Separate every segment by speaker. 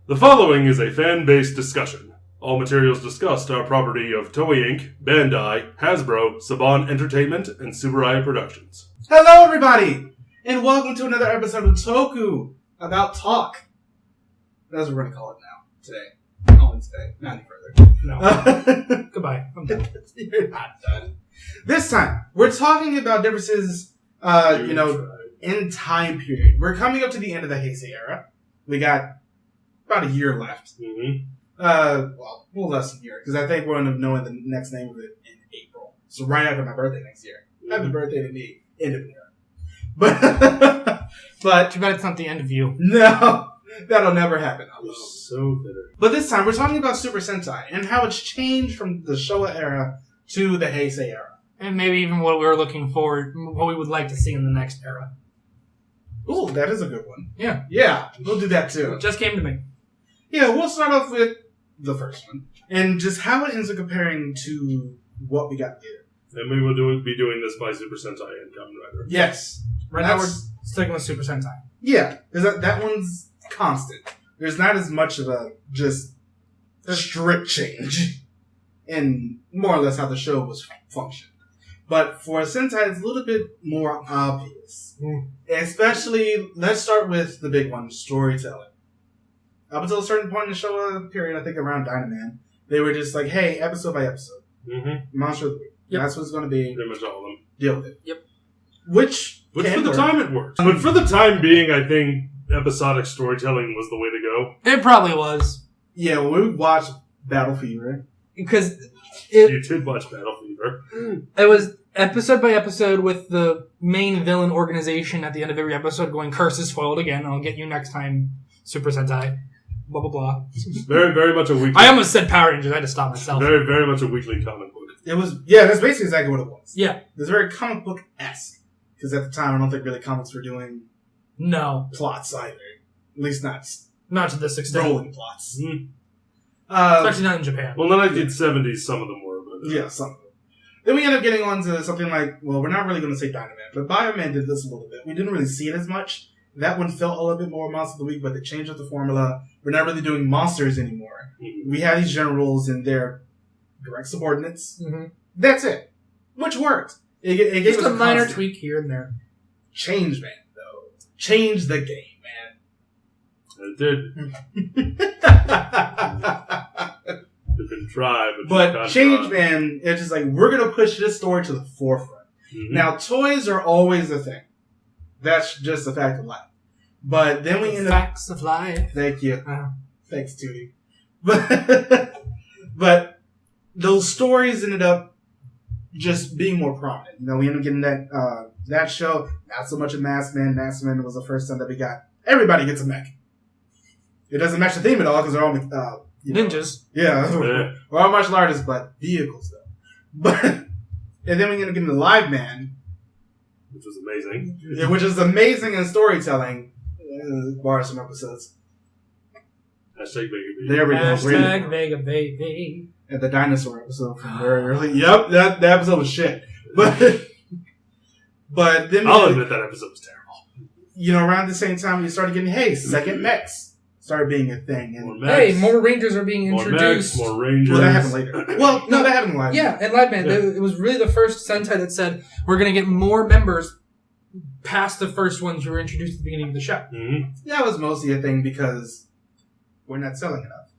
Speaker 1: The following is a fan-based discussion. All materials discussed are property of Toei Inc., Bandai, Hasbro, Saban Entertainment, and Subarai Productions.
Speaker 2: Hello, everybody, and welcome to another episode of Toku about Talk. That's what we're going to call it now, today. Only today, not any further.
Speaker 3: No. Goodbye. I'm done.
Speaker 2: You're not done. This time, we're talking about differences, in time period. We're coming up to the end of the Heisei era. We got about a year left. Less than a year, because I think we're going to know the next name of it in April. So right after my birthday next year. Happy birthday to me. End of the year. But
Speaker 3: too bad it's not the end of you.
Speaker 2: No, that'll never happen.
Speaker 1: You're so bitter.
Speaker 2: But this time, we're talking about Super Sentai and how it's changed from the Showa era to the Heisei era.
Speaker 3: And maybe even what we're looking for, what we would like to see in the next era.
Speaker 2: Ooh, that is a good one.
Speaker 3: Yeah.
Speaker 2: Yeah, we'll do that too.
Speaker 3: It just came to me.
Speaker 2: Yeah, we'll start off with the first one. And just how it ends up comparing to what we got later.
Speaker 1: And we will be doing this by Super Sentai and Kamen Rider.
Speaker 2: Yes.
Speaker 3: Right now we're sticking with Super Sentai.
Speaker 2: Yeah, because that one's constant. There's not as much of a just strict change in more or less how the show was functioned. But for Sentai, it's a little bit more obvious. Especially, let's start with the big one, storytelling. Up until a certain point in the show period, I think around Dynaman, they were just like, hey, episode by episode. Monster of the Week. Yep. That's what it's going to be.
Speaker 1: Pretty much all of them.
Speaker 2: Deal with it.
Speaker 3: Yep.
Speaker 2: Which
Speaker 1: for the time it works. But for the time being, I think episodic storytelling was the way to go.
Speaker 3: It probably was.
Speaker 2: Yeah, when we watched Battle Fever.
Speaker 3: Because
Speaker 1: you did watch Battle Fever.
Speaker 3: It was episode by episode with the main villain organization at the end of every episode going, curse is foiled again, I'll get you next time, Super Sentai. Blah, blah, blah.
Speaker 1: Very, very much a weekly...
Speaker 3: I almost said Power Rangers, I had to stop myself.
Speaker 1: Very, very much a weekly comic book.
Speaker 2: It was, yeah, that's basically exactly what it was.
Speaker 3: Yeah.
Speaker 2: It was very comic book-esque. Because at the time, I don't think really comics were doing plots either. At least not
Speaker 3: to this extent.
Speaker 2: Rolling plots.
Speaker 3: Especially not in Japan.
Speaker 1: Well, in the 1970s, some of them were. But,
Speaker 2: yeah, some of them. Then we end up getting on to something like, well, we're not really going to say Dynaman, but Bioman did this a little bit. We didn't really see it as much. That one felt a little bit more Monster of the Week, but they changed up the formula. We're not really doing monsters anymore. We have these generals and their direct subordinates. That's it. Which worked. It gave
Speaker 3: just
Speaker 2: us
Speaker 3: a minor
Speaker 2: constant.
Speaker 3: tweak here and there.
Speaker 2: Change, man, though. Change the game, man.
Speaker 1: It did. You can try,
Speaker 2: but Change, man, it's just like, we're going to push this story to the forefront. Now, toys are always a thing. That's just a fact of life. But then we end up...
Speaker 3: Facts of life.
Speaker 2: Thank you. Thanks, Tootie. But those stories ended up just being more prominent. We ended up getting that show. Not so much a Masked Man. Masked Man was the first time that we got... Everybody gets a mech. It doesn't match the theme at all because they're all...
Speaker 3: ninjas.
Speaker 2: Yeah. We're all martial artists, but vehicles, though. And then we ended up getting the Live Man.
Speaker 1: Which was amazing.
Speaker 2: Yeah, which is amazing in storytelling. Bar some episodes.
Speaker 1: Hashtag Vega Baby.
Speaker 2: There we go.
Speaker 3: Hashtag Vega Baby.
Speaker 2: At the dinosaur episode from very early. Yep, that episode was shit. But then
Speaker 1: I'll admit that episode was terrible.
Speaker 2: Around the same time we started getting, second mechs started being a thing. And
Speaker 3: more Rangers are being introduced.
Speaker 1: More Rangers.
Speaker 2: Well, that happened later. Well, no, that happened in Live Man.
Speaker 3: Yeah, and Live Man. It was really the first Sentai that said, we're going to get more members past the first ones who were introduced at the beginning of the show.
Speaker 2: That was mostly a thing because we're not selling enough.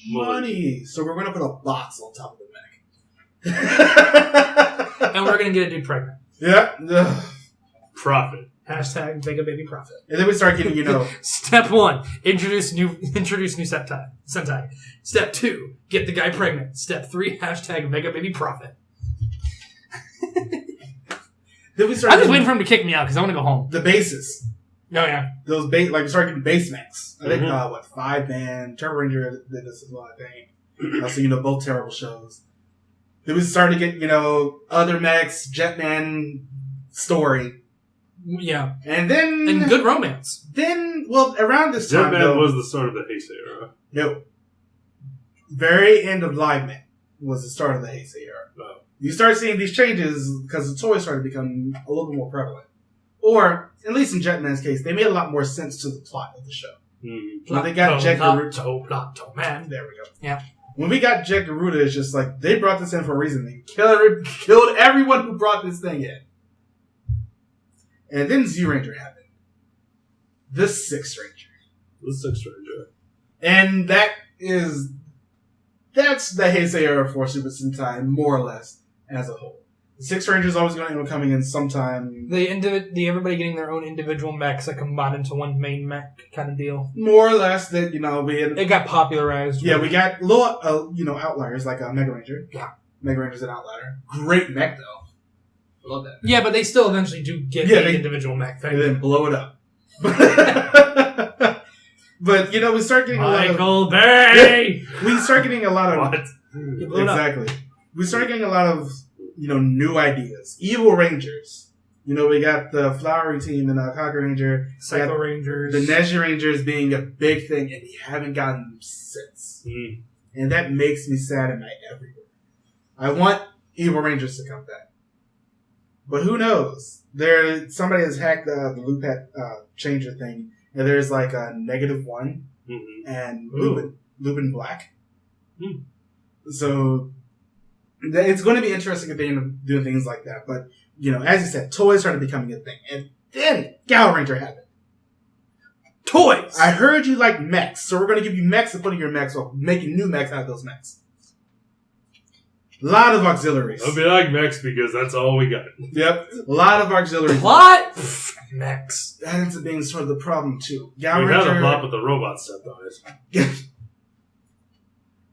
Speaker 2: Money. So we're going to put a box on top of the mech.
Speaker 3: And we're going to get a dude pregnant.
Speaker 2: Yeah.
Speaker 1: Profit.
Speaker 3: Hashtag Vega Baby Profit.
Speaker 2: And then we start getting,
Speaker 3: Step 1, introduce new Sentai. Step 2, get the guy pregnant. Step 3, hashtag Vega Baby Profit.
Speaker 2: Then we started
Speaker 3: I'm just waiting for him to kick me out because I want to go home.
Speaker 2: The bases.
Speaker 3: Oh, yeah.
Speaker 2: Those we started getting base mechs. I think, 5-man, Turbo Ranger did this as well, I think. So, both terrible shows. Then we started to get, other mechs, Jetman story.
Speaker 3: Yeah.
Speaker 2: And then...
Speaker 3: And good romance.
Speaker 2: Then, around this time,
Speaker 1: Jetman was the start of the Heisei era.
Speaker 2: No. Very end of Live Man was the start of the Heisei era.
Speaker 1: No.
Speaker 2: You start seeing these changes because the toys started becoming a little bit more prevalent. Or, at least in Jetman's case, they made a lot more sense to the plot of the show.
Speaker 1: Mm-hmm.
Speaker 2: When they got Jet
Speaker 3: Plato, man.
Speaker 2: There we go.
Speaker 3: Yeah.
Speaker 2: When we got Jet Garuda, it's just like, they brought this in for a reason. They killed everyone who brought this thing in. And then Z-Ranger happened. The Sixth Ranger.
Speaker 1: The Sixth Ranger.
Speaker 2: And that's the Heisei era for Super Sentai, more or less, as a whole. The Sixth Ranger is always going to end up coming in sometime.
Speaker 3: Everybody getting their own individual mechs that combine into one main mech kind of deal.
Speaker 2: More or less, that
Speaker 3: it got popularized.
Speaker 2: Yeah, we got little outliers like Mega Ranger.
Speaker 3: Yeah,
Speaker 2: Mega Ranger's an outlier. Great mech though. Love that.
Speaker 3: Yeah, but they still eventually do get the individual mech thing.
Speaker 2: And then blow it up. But we start getting
Speaker 3: Michael Bay.
Speaker 2: We start getting a lot of
Speaker 1: What?
Speaker 2: Exactly. We start getting a lot of new ideas. Evil Rangers. We got the Flowery Team and Kaka Ranger.
Speaker 3: Psycho Rangers.
Speaker 2: The Neji Rangers being a big thing, and we haven't gotten them since.
Speaker 1: Mm.
Speaker 2: And that makes me sad in my everywhere. I want Evil Rangers to come back. But who knows? Somebody has hacked the loop changer thing, and there's like a -1 and Lupin Black.
Speaker 1: Mm.
Speaker 2: So it's going to be interesting if they end up doing things like that. But, as you said, toys started becoming a thing. And then Gal Ranger happened.
Speaker 3: Toys!
Speaker 2: I heard you like mechs, so we're going to give you mechs to put in your mechs or making new mechs out of those mechs. A lot of auxiliaries.
Speaker 1: I'll be like mechs because that's all we got.
Speaker 2: Yep. A lot of auxiliaries.
Speaker 3: Plot? Mechs.
Speaker 2: That ends up being sort of the problem, too.
Speaker 1: We had a plot, but the robot stuff dies.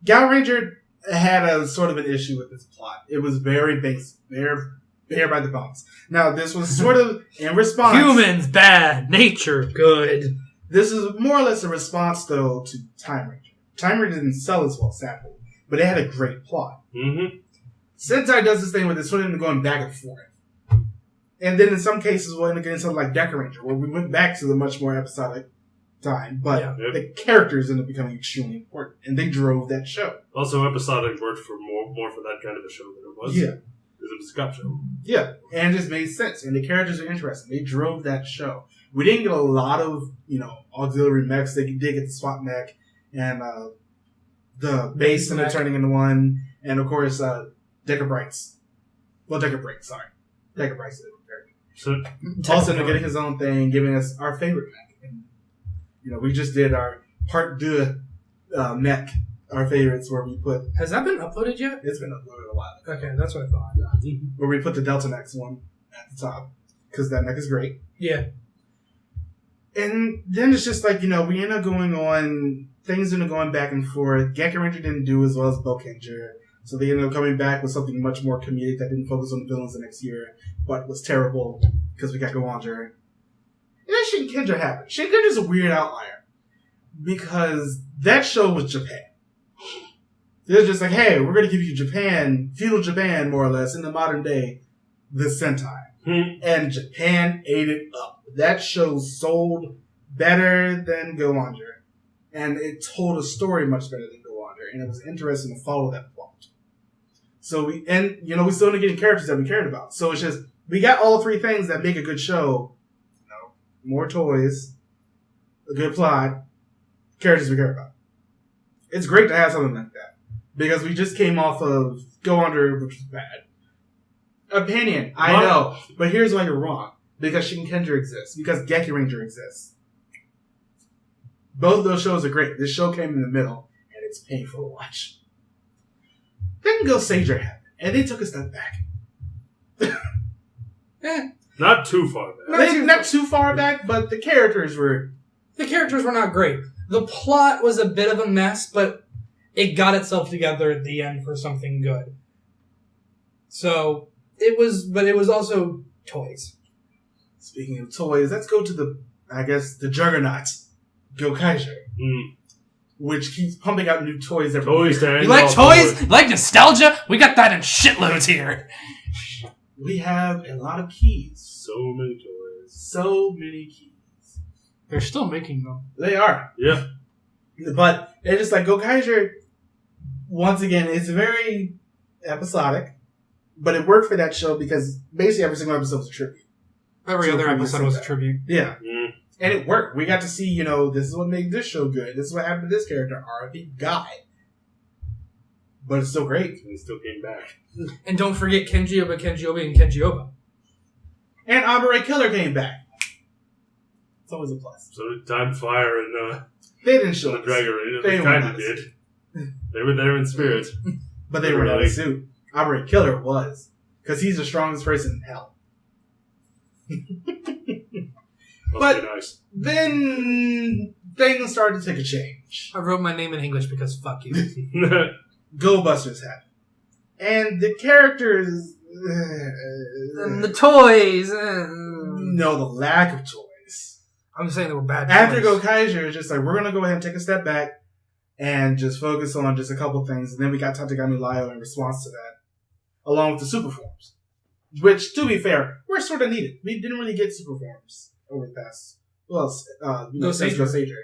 Speaker 2: Gal Ranger had a sort of an issue with this plot. It was very basic, bare by the bones. Now, this was sort of in response.
Speaker 3: Humans bad, nature good.
Speaker 2: This is more or less a response, though, to Time Ranger. Time Ranger didn't sell as well, sadly, but it had a great plot.
Speaker 1: Mm-hmm.
Speaker 2: Sentai does this thing where they sort of going back and forth. And then in some cases, we'll end up getting something like Deca Ranger, where we went back to the much more episodic time, but the characters ended up becoming extremely important, and they drove that show.
Speaker 1: Also, episodic worked for more for that kind of a show than it was.
Speaker 2: Yeah.
Speaker 1: Because it was a cop show.
Speaker 2: Yeah, and it just made sense, and the characters are interesting. They drove that show. We didn't get a lot of, auxiliary mechs. They did get the SWAT mech, and the base ended up turning into one, and of course, Deca Brights. Well, Deca Brights, sorry. Deca Brights is a character.
Speaker 1: So,
Speaker 2: also ended up getting his own thing, giving us our favorite mech. And, we just did our Part 2 mech, our favorites, where we put...
Speaker 3: Has that been uploaded yet?
Speaker 2: It's been uploaded a while ago.
Speaker 3: Okay, that's what I thought.
Speaker 2: Where we put the Delta Max one at the top, because that mech is great.
Speaker 3: Yeah.
Speaker 2: And then it's just like, we end up going on, things end up going back and forth. Gekka Ranger didn't do as well as Bokenger, so they ended up coming back with something much more comedic that didn't focus on the villains the next year, but was terrible, because we got Gowanger. And then Shinkenger happened. Shinkenger's a weird outlier, because that show was Japan. They're just like, hey, we're going to give you Japan, feudal Japan, more or less, in the modern day, the Sentai. And Japan ate it up. That show sold better than Go Wander. And it told a story much better than Go Wander. And it was interesting to follow that plot. So we still ended getting characters that we cared about. So it's just, we got all three things that make a good show. More toys, a good plot, characters we care about. It's great to have something like that. Because we just came off of Go Wander, which was bad. Opinion, I know. But here's why you're wrong. Because Shinkenger exists. Because Gekki Ranger exists. Both of those shows are great. This show came in the middle, and it's painful to watch. Then Go Sager happened, and they took a step back.
Speaker 1: not too far back.
Speaker 2: Not too far back, but the characters were...
Speaker 3: The characters were not great. The plot was a bit of a mess, but it got itself together at the end for something good. So, it was also toys.
Speaker 2: Speaking of toys, let's go to the juggernaut, Gokaiger. Which keeps pumping out new toys every year.
Speaker 3: You like toys? You like nostalgia? We got that in shitloads here.
Speaker 2: We have a lot of keys.
Speaker 1: So many toys.
Speaker 2: So many keys.
Speaker 3: They're still making them.
Speaker 2: They are.
Speaker 1: Yeah.
Speaker 2: But it's just like Gokaiger, once again, it's very episodic. But it worked for that show because basically every single episode was a tribute.
Speaker 3: Every
Speaker 2: to
Speaker 3: other
Speaker 2: previous
Speaker 3: episode was a
Speaker 2: Sentai.
Speaker 3: tribute.
Speaker 2: Yeah.
Speaker 1: Mm.
Speaker 2: And it worked. We got to see, this is what made this show good. This is what happened to this character. R.I.P. guy. But it's still great.
Speaker 1: And he still came back.
Speaker 3: And don't forget Kenji-Oba, Kenji-Oba, and Kenji-Oba.
Speaker 2: And Abare Killer came back. It's always a plus.
Speaker 1: So did Time Fire and
Speaker 2: They didn't show
Speaker 1: the
Speaker 2: us.
Speaker 1: Dragon Raid.
Speaker 2: They
Speaker 1: They
Speaker 2: were
Speaker 1: kind
Speaker 2: not
Speaker 1: of
Speaker 2: a
Speaker 1: did. They were there in spirit.
Speaker 2: But they were not a suit. Abare Killer was. Because he's the strongest person in hell.
Speaker 1: Must
Speaker 2: But-
Speaker 1: be nice.
Speaker 2: Then things started to take a change.
Speaker 3: I wrote my name in English because fuck you.
Speaker 2: Go Busters happened. And the characters...
Speaker 3: And the toys.
Speaker 2: no, the lack of toys.
Speaker 3: I'm saying they were bad
Speaker 2: After
Speaker 3: toys.
Speaker 2: Go Kaiser, it's just like, we're going to go ahead and take a step back and just focus on just a couple things. And then we got Tatagami Lyo in response to that, along with the super forms. Which, to be fair, were sort of needed. We didn't really get super forms over the past... Well, since Go Sager.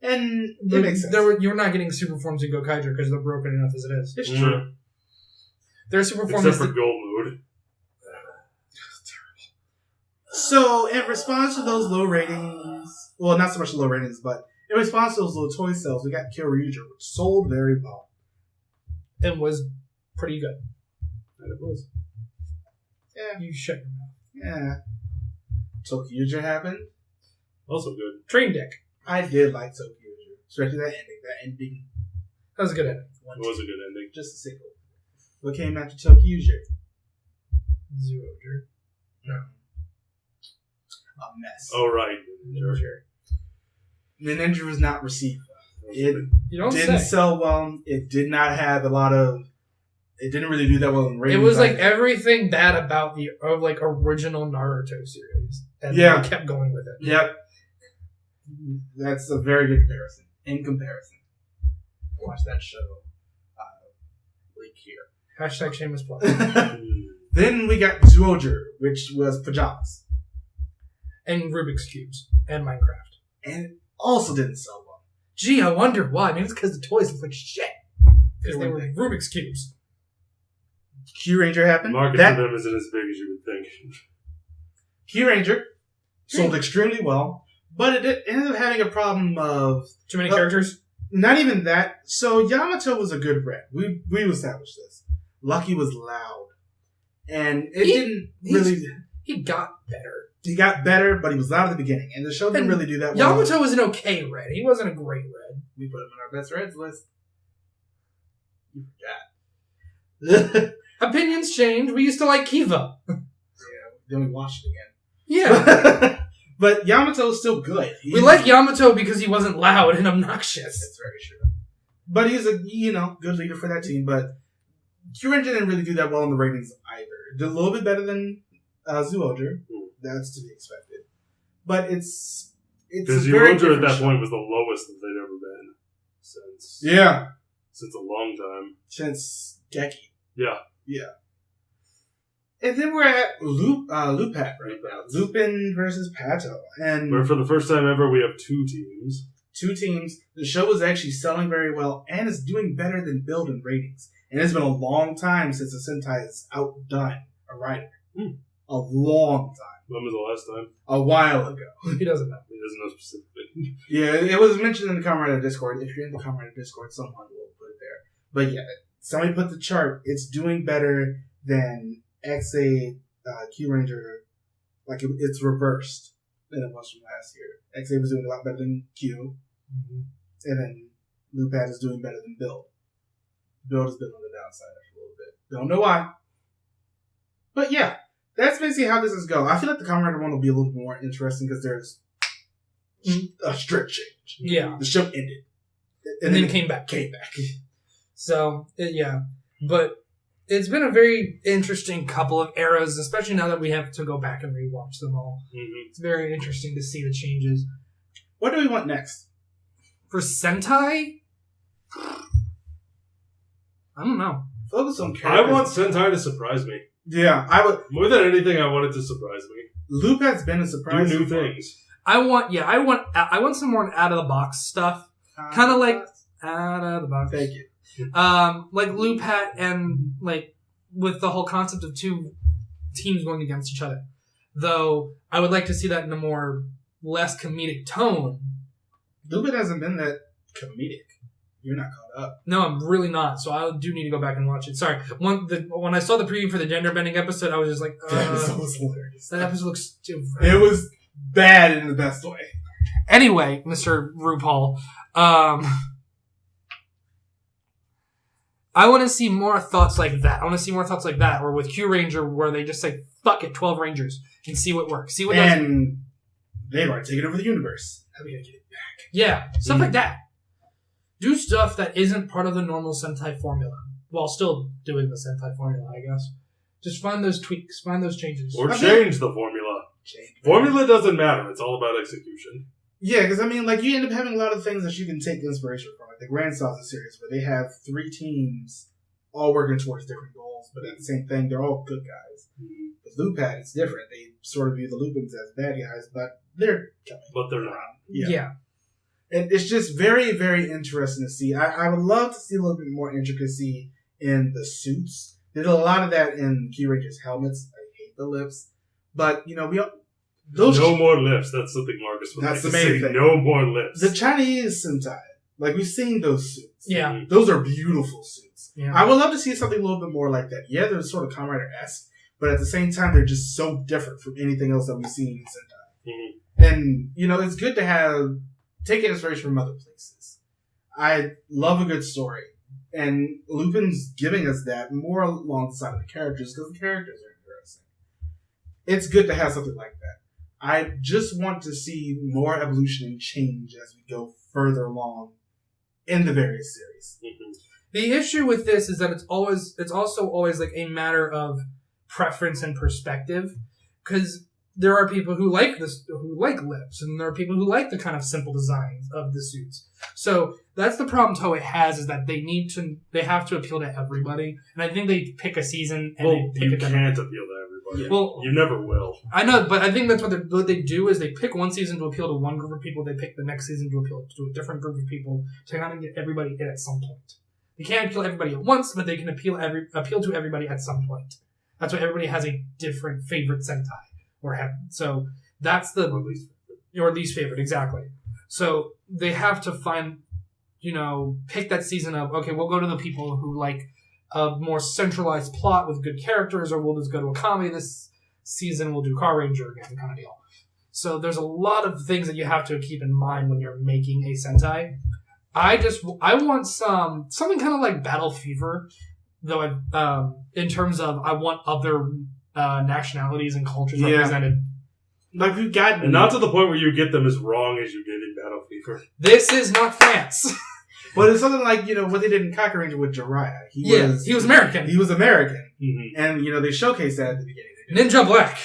Speaker 2: And it makes sense.
Speaker 3: You're not getting super forms in Gokaiger because they're broken enough as it is.
Speaker 2: It's true.
Speaker 3: Their super forms...
Speaker 1: Except for Gold Mood.
Speaker 2: So, in response to those low ratings... Well, not so much low ratings, but in response to those low toy sales, we got Kyoryuger, which sold very well.
Speaker 3: and was pretty good.
Speaker 1: And it was.
Speaker 2: Yeah.
Speaker 3: You shut your mouth.
Speaker 2: Yeah. Tokuuger happened.
Speaker 1: Also good.
Speaker 3: Train Deck.
Speaker 2: I did like Tokuuger. Especially that ending. That ending.
Speaker 3: That was a good ending.
Speaker 1: It was a good ending.
Speaker 2: Just a sequel. What came after Tokuuger?
Speaker 3: Zooger.
Speaker 2: No. A mess.
Speaker 1: Oh, right.
Speaker 2: The Ninja was not received well. It
Speaker 3: You don't
Speaker 2: didn't
Speaker 3: say.
Speaker 2: sell well. It did not have a lot of... It didn't really do that well in ratings.
Speaker 3: It was like
Speaker 2: either.
Speaker 3: everything bad about the original Naruto series. And
Speaker 2: Yeah.
Speaker 3: they kept going with it.
Speaker 2: Yep. That's a very good comparison. In comparison. Watch that show. Link here.
Speaker 3: Hashtag shameless plug.
Speaker 2: Then we got Zooger, which was pajamas.
Speaker 3: And Rubik's Cubes. And Minecraft.
Speaker 2: And it also didn't sell well.
Speaker 3: Gee, I wonder why. Maybe it's because the toys look like shit. Because they were Rubik's Cubes.
Speaker 2: Q Ranger happened.
Speaker 1: The market
Speaker 2: That
Speaker 1: for them isn't as big as you would think.
Speaker 2: Q Ranger sold extremely well, but it ended up having a problem of
Speaker 3: Too many characters?
Speaker 2: not even that. So Yamato was a good rep. We established this. Lucky was loud, and it didn't really.
Speaker 3: He got better.
Speaker 2: He got better, but he was loud at the beginning, and the show didn't
Speaker 3: And
Speaker 2: really do that well.
Speaker 3: Yamato was an okay red. He wasn't a great red.
Speaker 2: We put him in our best reds list. You forgot.
Speaker 3: Opinions change. We used to like Kiva.
Speaker 2: Then we watched it again.
Speaker 3: Yeah.
Speaker 2: But Yamato's still good.
Speaker 3: We like Yamato because he wasn't loud and obnoxious.
Speaker 2: That's very true. But he's a good leader for that team. But Kyuren didn't really do that well in the ratings either. Did a little bit better than Zooger. That's to be expected. But it's
Speaker 1: Because
Speaker 2: very
Speaker 1: Zooger at
Speaker 2: different
Speaker 1: that
Speaker 2: show.
Speaker 1: point was the lowest that they'd ever been since a long time.
Speaker 2: Since Geki.
Speaker 1: Yeah.
Speaker 2: And then we're at Lupat right now. Lupin versus Pato. And
Speaker 1: Where for the first time ever, we have two teams.
Speaker 2: two teams. The show is actually selling very well and is doing better than Build in ratings. And it's been a long time since a Sentai has outdone a Rider. A long time.
Speaker 1: When was the last time?
Speaker 2: A while ago.
Speaker 3: He doesn't know.
Speaker 1: He doesn't know specifically.
Speaker 2: Yeah, it was mentioned in the Kamen Rider Discord. If you're in the Kamen Rider Discord, someone will put it there. But yeah, somebody put the chart. It's doing better than XA Q Ranger. Like, it's reversed than it was from last year. XA was doing a lot better than Q. And then Lupat is doing better than Build. Build has been on the downside a little bit. Don't know why. But yeah, that's basically how this is going. I feel like the Kamen Rider one will be a little more interesting because there's a strict change.
Speaker 3: Yeah.
Speaker 2: The show ended.
Speaker 3: And then came back. So, yeah. But it's been a very interesting couple of eras, especially now that we have to go back and rewatch them all. It's very interesting to see the changes.
Speaker 2: What do we want next?
Speaker 3: For Sentai? I don't know.
Speaker 2: Focus on
Speaker 1: I
Speaker 2: characters.
Speaker 1: want Sentai to surprise me.
Speaker 2: Yeah, I would.
Speaker 1: More than anything, I want it to surprise me.
Speaker 2: Lupat's been a surprise.
Speaker 1: Do new
Speaker 2: so far.
Speaker 1: things.
Speaker 3: I want some more out of the box stuff. Kind of like out of the box.
Speaker 2: Thank you.
Speaker 3: Like Lupat and like with the whole concept of two teams going against each other. Though I would like to see that in a more less comedic tone.
Speaker 2: Lupin hasn't been that comedic. You're not caught up.
Speaker 3: No, I'm really not. So I do need to go back and watch it. Sorry. When I saw the preview for the gender bending episode, I was just like,
Speaker 2: That episode was hilarious.
Speaker 3: that episode looks stupid.
Speaker 2: It was bad in the best way.
Speaker 3: Anyway, Mr. RuPaul, I want to see more thoughts like that. Or with Q Ranger, where they just say, fuck it, 12 Rangers, and see what works. See what doesn't.
Speaker 2: And they've already taken over the universe. How are we going to get it back?
Speaker 3: Yeah, stuff like that. Do stuff that isn't part of the normal Sentai formula, while still doing the Sentai formula, I guess. Just find those tweaks, find those changes.
Speaker 1: Or change the formula. Formula doesn't matter. It's all about execution.
Speaker 2: Yeah, because I mean, like, you end up having a lot of things that you can take inspiration from. Like the Grand Salsa series, where they have 3 teams all working towards different goals, but at the same thing, they're all good guys.
Speaker 1: Mm-hmm.
Speaker 2: With Lupin, it's different. They sort of view the Lupins as bad guys, but they're coming.
Speaker 1: But they're not.
Speaker 3: Yeah.
Speaker 2: And it's just very, very interesting to see. I would love to see a little bit more intricacy in the suits. There's a lot of that in Key Ranger's helmets. I hate the lips. But, you know,
Speaker 1: no more lips. That's something Marcus would
Speaker 2: That's
Speaker 1: like
Speaker 2: the
Speaker 1: to
Speaker 2: main
Speaker 1: say.
Speaker 2: thing.
Speaker 1: No more lips.
Speaker 2: The Chinese Sentai, like, we've seen those suits.
Speaker 3: Yeah.
Speaker 2: Those are beautiful suits.
Speaker 3: Yeah.
Speaker 2: I would love to see something a little bit more like that. Yeah, they're sort of Kamen Rider-esque, but at the same time, they're just so different from anything else that we've seen in Sentai.
Speaker 1: Mm-hmm.
Speaker 2: And, you know, it's good to take inspiration from other places. I love a good story. And Lupin's giving us that more along the side of the characters, because the characters are interesting. It's good to have something like that. I just want to see more evolution and change as we go further along in the various series.
Speaker 1: Mm-hmm.
Speaker 3: The issue with this is that it's also always like a matter of preference and perspective, because there are people who like lips, and there are people who like the kind of simple designs of the suits. So that's the problem Toei has, is that they have to appeal to everybody, and I think they pick a season and they pick
Speaker 1: you
Speaker 3: a
Speaker 1: can't appeal to everybody.
Speaker 2: Yeah.
Speaker 3: Well,
Speaker 1: You never will.
Speaker 3: I know, but I think that's what they do is they pick one season to appeal to one group of people, they pick the next season to appeal to a different group of people to kind of get everybody in at some point. They can't appeal to everybody at once, but they can appeal to everybody at some point. That's why everybody has a different favorite Sentai. So that's your least favorite, exactly. So they have to find, pick that season of, okay, we'll go to the people who like a more centralized plot with good characters, or we'll just go to a comedy this season, we'll do Car Ranger again, kind of deal. So there's a lot of things that you have to keep in mind when you're making a Sentai. I want something kind of like Battle Fever, though. In terms of, I want other nationalities and cultures represented.
Speaker 2: Like we've got,
Speaker 1: and not to the point where you get them as wrong as you did in Battle Fever.
Speaker 3: This is not France.
Speaker 2: But it's something like, what they did in Kamen Rider with Jiraiya. He was American. He was American.
Speaker 1: Mm-hmm.
Speaker 2: And, they shocased that at the beginning.
Speaker 3: Ninja Black.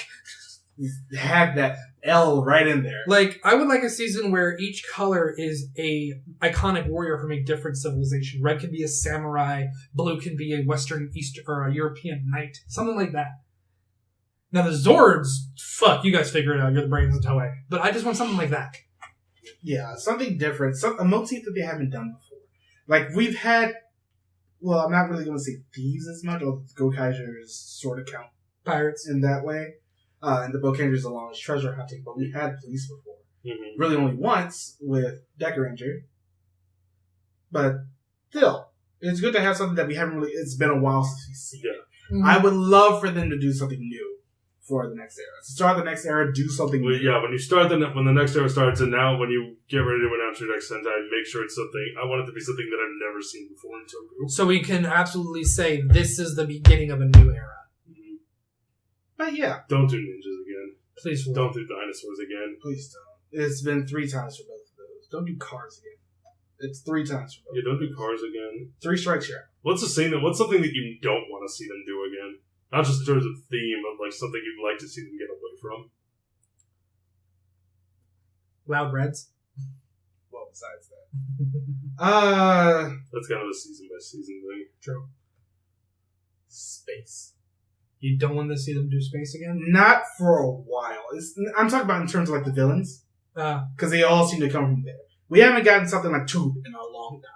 Speaker 2: He had that L right in there.
Speaker 3: Like, I would like a season where each color is a iconic warrior from a different civilization. Red can be a samurai. Blue can be a Western, Eastern, or a European knight. Something like that. Now, the Zords, fuck, you guys figure it out. You're the brains of Toei. But I just want something like that.
Speaker 2: Yeah, something different. A motif that they haven't done before. Like, we've had... Well, I'm not really going to say thieves as much, although Gokaijers sort of count
Speaker 3: Pirates
Speaker 2: in that way. And the Bokenjers along as treasure hunting, but we had police before.
Speaker 1: Mm-hmm.
Speaker 2: Really only once with Deca Ranger. But still, it's good to have something that we haven't really... It's been a while since we've seen.
Speaker 1: Yeah.
Speaker 3: Mm-hmm.
Speaker 2: I would love for them to do something new for the next era. Start the next era, do something new.
Speaker 1: Yeah, when the next era starts, and now when you get ready to announce your next Sentai, make sure it's something. I want it to be something that I've never seen before in Toku.
Speaker 3: So we can absolutely say this is the beginning of a new era.
Speaker 1: Mm-hmm.
Speaker 2: But yeah.
Speaker 1: Don't do ninjas again.
Speaker 3: Please
Speaker 1: don't do dinosaurs again.
Speaker 2: Please don't. It's been 3 times for both of those. Don't do cars again. It's 3 times for both.
Speaker 1: Yeah, don't do cars again.
Speaker 2: 3 strikes, you're out.
Speaker 1: What's something that you don't want to see them do again? Not just in terms of theme, but like something you'd like to see them get away from.
Speaker 3: Loud Reds.
Speaker 2: Well, besides that.
Speaker 1: That's kind of a season by season thing.
Speaker 3: True.
Speaker 2: Space.
Speaker 3: You don't want to see them do space again?
Speaker 2: Not for a while. I'm talking about in terms of like the villains. Because they all seem to come from there. We haven't gotten something like Tube in a long time.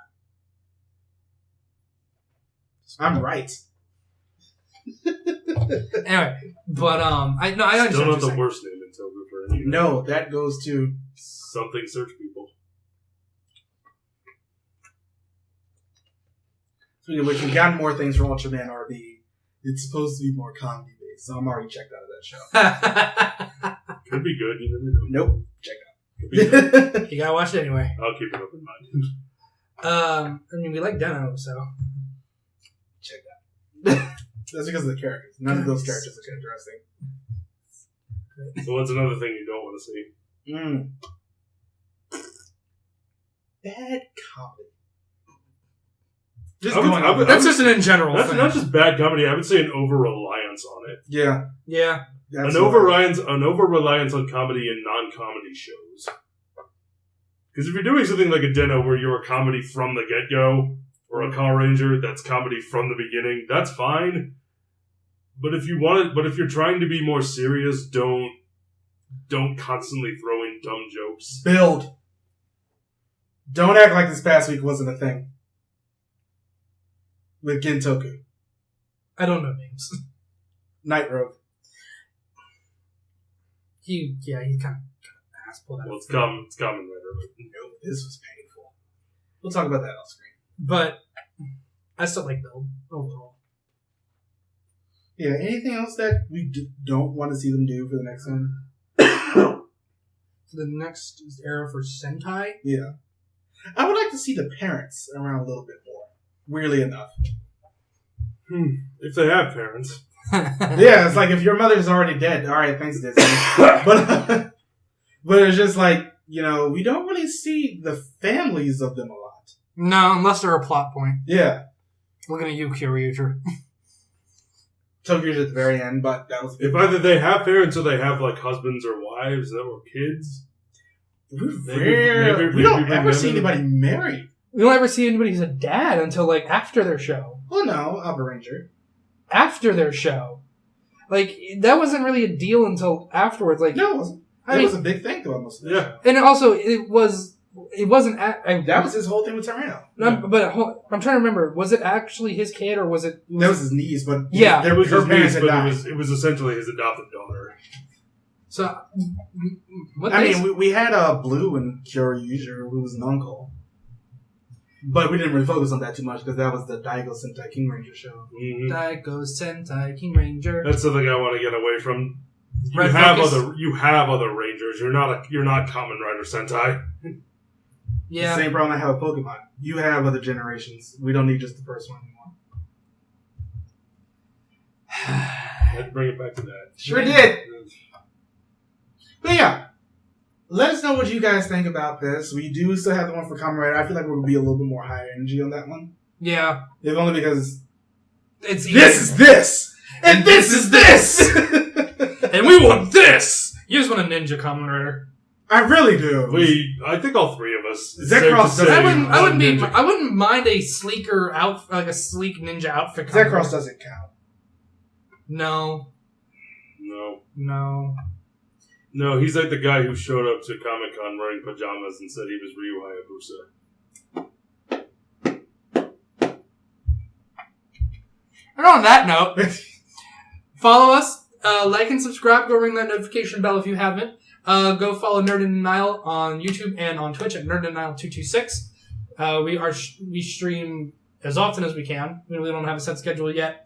Speaker 2: I'm right.
Speaker 3: Anyway, but I understand.
Speaker 1: Still
Speaker 3: what
Speaker 1: not the
Speaker 3: you're
Speaker 1: worst name in Toku for anything.
Speaker 2: No, that goes to
Speaker 1: Something search people.
Speaker 2: speaking of which, we've gotten more things from Ultraman RB. It's supposed to be more comedy based, so I'm already checked out of that show.
Speaker 3: saying.
Speaker 1: Could be good, you never know.
Speaker 2: Nope,
Speaker 1: Could be good.
Speaker 2: check
Speaker 3: You gotta watch it anyway.
Speaker 1: I'll keep it open minded.
Speaker 3: I mean, we like Deno, so
Speaker 2: that. That's because of the characters. None of those characters are interesting.
Speaker 1: So what's another thing you don't want to see?
Speaker 2: Bad comedy.
Speaker 3: that's just an in general
Speaker 1: That's
Speaker 3: thing.
Speaker 1: not just bad comedy. I would say an over-reliance on it.
Speaker 2: Yeah.
Speaker 3: Yeah.
Speaker 2: That's
Speaker 1: An over-reliance on comedy and non-comedy shows. Because if you're doing something like a Deno where you're a comedy from the get-go, or a Call Ranger that's comedy from the beginning, that's fine. But if you're trying to be more serious, don't constantly throw in dumb jokes.
Speaker 2: Build. Don't act like this past week wasn't a thing. With Gintoku.
Speaker 3: I don't know names.
Speaker 2: Night Rogue.
Speaker 3: He kind of ass pulled out.
Speaker 1: Well, it's Kamen Rider.
Speaker 2: Nope, this was painful. We'll talk about that off screen.
Speaker 3: But I still like Build overall.
Speaker 2: Yeah, anything else that we don't want to see them do for the next one?
Speaker 3: The next era for Sentai?
Speaker 2: Yeah. I would like to see the parents around a little bit more. Weirdly enough.
Speaker 1: If they have parents.
Speaker 2: Yeah, it's like if your mother's already dead, alright, thanks Disney. but it's just like, we don't really see the families of them a lot.
Speaker 3: No, unless they're a plot point.
Speaker 2: Yeah.
Speaker 3: Looking at you, Kyoryuger.
Speaker 2: Toku's at the very end, but that was...
Speaker 1: If either they have parents or they have, like, husbands or wives or kids.
Speaker 2: We don't ever see anybody married.
Speaker 3: We don't ever see anybody who's a dad until, like, after their show.
Speaker 2: Well, no, Alba Ranger.
Speaker 3: After their show. Like, that wasn't really a deal until afterwards. Like,
Speaker 2: No, it wasn't. It was a big thing, though, almost.
Speaker 1: Yeah.
Speaker 3: And also, it wasn't...
Speaker 2: That was his whole thing with Torino.
Speaker 3: No, but I'm trying to remember. Was it actually his kid, or was it...
Speaker 2: That was his niece, but...
Speaker 3: Yeah.
Speaker 1: It was
Speaker 2: her
Speaker 1: his
Speaker 2: parents
Speaker 1: niece,
Speaker 2: had
Speaker 1: but
Speaker 2: died.
Speaker 1: it was essentially his adopted daughter.
Speaker 3: So,
Speaker 2: we had Blue and Kyoryuger, who was an uncle. But we didn't really focus on that too much, because that was the Daigo Sentai King Ranger show.
Speaker 1: Mm-hmm.
Speaker 3: Daigo Sentai King Ranger.
Speaker 1: That's something I want to get away from. You
Speaker 3: Red
Speaker 1: have
Speaker 3: Focus.
Speaker 1: other Rangers. You're not Kamen Rider Sentai.
Speaker 3: Yeah.
Speaker 2: The same problem I have with Pokemon. You have other generations. We don't need just the first one anymore.
Speaker 1: Let's bring it back to that.
Speaker 2: Sure did. But yeah, let us know what you guys think about this. We do still have the one for Kamen Rider. I feel like we're going to be a little bit more higher energy on that one.
Speaker 3: Yeah.
Speaker 2: If only because
Speaker 3: It's
Speaker 2: this is this! And this is this!
Speaker 3: And we want this! You just want a ninja Kamen Rider.
Speaker 2: I really do.
Speaker 1: I think all three of us.
Speaker 2: Zekross doesn't-
Speaker 3: I wouldn't mind a sleeker outfit, like a sleek ninja outfit. Kamen
Speaker 2: Zekross
Speaker 3: Rider.
Speaker 2: doesn't count.
Speaker 3: No.
Speaker 1: No, he's like the guy who showed up to Comic-Con wearing pajamas and said he was Ryu Hayabusa.
Speaker 3: And on that note, follow us, like and subscribe. Go ring that notification bell if you haven't. Go follow Nerd in Denial on YouTube and on Twitch at Nerd in Denial 226. We stream as often as we can. We really don't have a set schedule yet.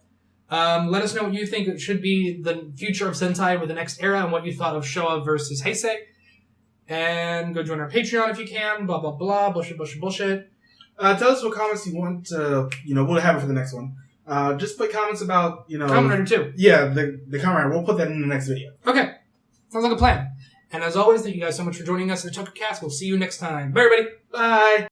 Speaker 3: Let us know what you think it should be the future of Sentai with the next era and what you thought of Showa versus Heisei. And go join our Patreon if you can. Blah, blah, blah. Bullshit.
Speaker 2: Tell us what comments you want to, we'll have it for the next one. Just put comments about,
Speaker 3: Kamen Rider 2.
Speaker 2: Yeah, the Kamen Rider. We'll put that in the next video.
Speaker 3: Okay. Sounds like a plan. And as always, thank you guys so much for joining us at the Tokucast. We'll see you next time. Bye, everybody.
Speaker 2: Bye.